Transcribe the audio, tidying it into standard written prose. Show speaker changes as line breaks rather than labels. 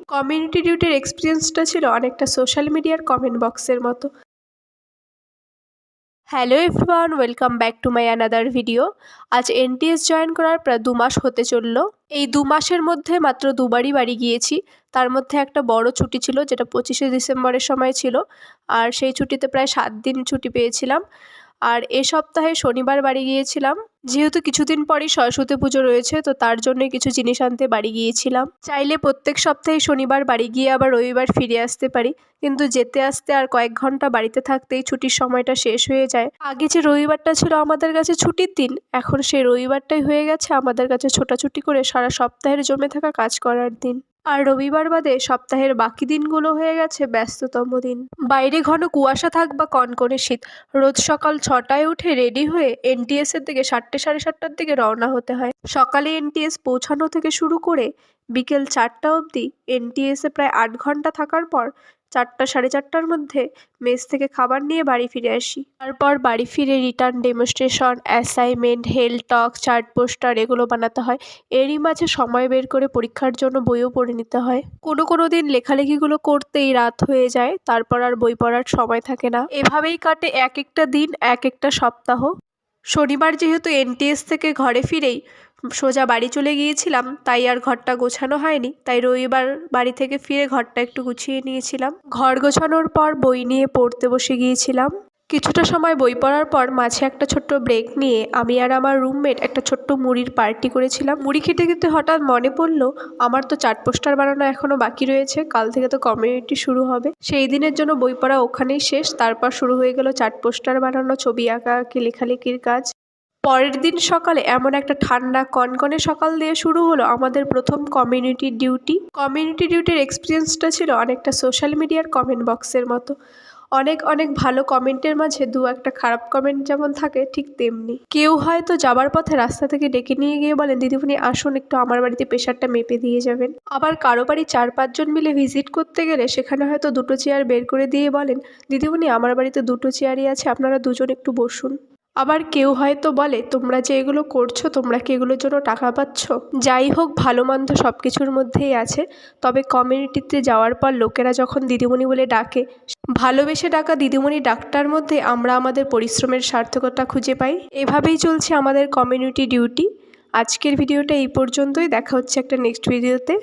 Community ডিউটির এক্সপিরিয়েন্সটা ছিল অনেকটা সোশ্যাল মিডিয়ার কমেন্ট বক্সের মতো। Hello everyone, welcome back to my another video. আজ এনটিএস জয়েন করার প্রায় 2 মাস হতে চললো। এই 2 মাসের মধ্যে মাত্র দুবারই বাড়ি গিয়েছি। তার মধ্যে একটা বড় ছুটি ছিল যেটা 25শে ডিসেম্বরের সময় ছিল, আর সেই ছুটিতে প্রায় 7 দিন ছুটি পেয়েছিলাম। আর এ সপ্তাহে শনিবার বাড়ি গিয়েছিলাম, যেহেতু কিছুদিন পরই সরস্বতী পুজো রয়েছে, তো তার জন্যই কিছু জিনিস আনতে বাড়ি গিয়েছিলাম। চাইলে প্রত্যেক সপ্তাহে শনিবার বাড়ি গিয়ে আবার রবিবার ফিরে আসতে পারি, কিন্তু যেতে আসতে আর কয়েক ঘন্টা বাড়িতে থাকতেই ছুটির সময়টা শেষ হয়ে যায়। আগে যে রবিবারটা ছিল আমাদের কাছে ছুটির দিন, এখন সেই রবিবারটাই হয়ে গেছে আমাদের কাছে ছোটাছুটি করে সারা সপ্তাহের জমে থাকা কাজ করার দিন। আর রবিবার বাদে সপ্তাহের বাকি দিনগুলো হয়ে গেছে ব্যস্ততম দিন। বাইরে ঘন কুয়াশা থাক বা কনকনে শীত, রোজ সকাল 6টায় উঠে রেডি হয়ে এনটিএসের দিকে 7টে সাড়ে 7টার দিকে রওনা হতে হয়। সকালে এনটিএস পৌঁছানো থেকে শুরু করে বিকেল 4টা অবধি এনটিএসে প্রায় 8 ঘন্টা থাকার পর 4টা সাড়ে 4টার মধ্যে মেস থেকে খাবার নিয়ে বাড়ি ফিরে আসি। তারপর বাড়ি ফিরে রিটার্ন ডেমনস্ট্রেশন, অ্যাসাইনমেন্ট, হেলথ টক, চার্ট পোস্টার এগুলো বানাতে হয়। এরই মাঝে সময় বের করে পরীক্ষার জন্য বইও পড়ে নিতে হয়। কোনো দিন লেখালেখিগুলো করতেই রাত হয়ে যায়, তারপর আর বই পড়ার সময় থাকে না। এভাবেই কাটে এক একটা দিন, এক একটা সপ্তাহ। শনিবার যেহেতু এনটিএস থেকে ঘরে ফিরেই সোজা বাড়ি চলে গিয়েছিলাম, তাই আর ঘরটা গোছানো হয়নি। তাই রবিবার বাড়ি থেকে ফিরে ঘরটা একটু গুছিয়ে নিয়েছিলাম। ঘর গোছানোর পর বই নিয়ে পড়তে বসে গিয়েছিলাম। কিছুটা সময় বই পড়ার পর মাঝে একটা ছোট্ট ব্রেক নিয়ে আমি আর আমার রুমমেট একটা ছোট্ট মুড়ির পার্টি করেছিলাম। মুড়ি খেতে খেতে হঠাৎ মনে পড়লো আমার তো চার্ট পোস্টার বানানো এখনও বাকি রয়েছে। কাল থেকে তো কমিউনিটি শুরু হবে, সেই দিনের জন্য বই পড়া ওখানেই শেষ। তারপর শুরু হয়ে গেল চার্ট পোস্টার বানানো, ছবি আঁকা আঁকি, লেখালেখির কাজ। পরের দিন সকালে এমন একটা ঠান্ডা কনকনে সকাল দিয়ে শুরু হলো আমাদের প্রথম কমিউনিটি ডিউটি। কমিউনিটি ডিউটির এক্সপিরিয়েন্সটা ছিল অনেকটা সোশ্যাল মিডিয়ার কমেন্ট বক্সের মতো। অনেক ভালো কমেন্টের মাঝে দু একটা খারাপ কমেন্ট যেমন থাকে, ঠিক তেমনি। কেউ হয়তো যাবার পথে রাস্তা থেকে ডেকে নিয়ে গিয়ে বলেন, দিদিমণি আসুন একটু আমার বাড়িতে প্রেশারটা মেপে দিয়ে যাবেন। আবার কারো বাড়ি 4-5 জন মিলে ভিজিট করতে গেলে সেখানে হয়তো 2টো চেয়ার বের করে দিয়ে বলেন, দিদিমণি আমার বাড়িতে 2টো চেয়ারই আছে, আপনারা দুজন একটু বসুন। আবার কেউ হয়তো বলে, তোমরা যে এগুলো করছো তোমরা কি এগুলোর জন্য টাকা পাচ্ছ? যাই হোক, ভালো মন্দ সব কিছুর মধ্যেই আছে। তবে কমিউনিটিতে যাওয়ার পর লোকেরা যখন দিদিমণি বলে ডাকে, ভালোবেসে ডাকা দিদিমণি ডাকটার মধ্যে আমরা আমাদের পরিশ্রমের সার্থকতা খুঁজে পাই। এভাবেই চলছে আমাদের কমিউনিটি ডিউটি। আজকের ভিডিওটা এই পর্যন্তই, দেখা হচ্ছে একটা নেক্সট ভিডিওতে।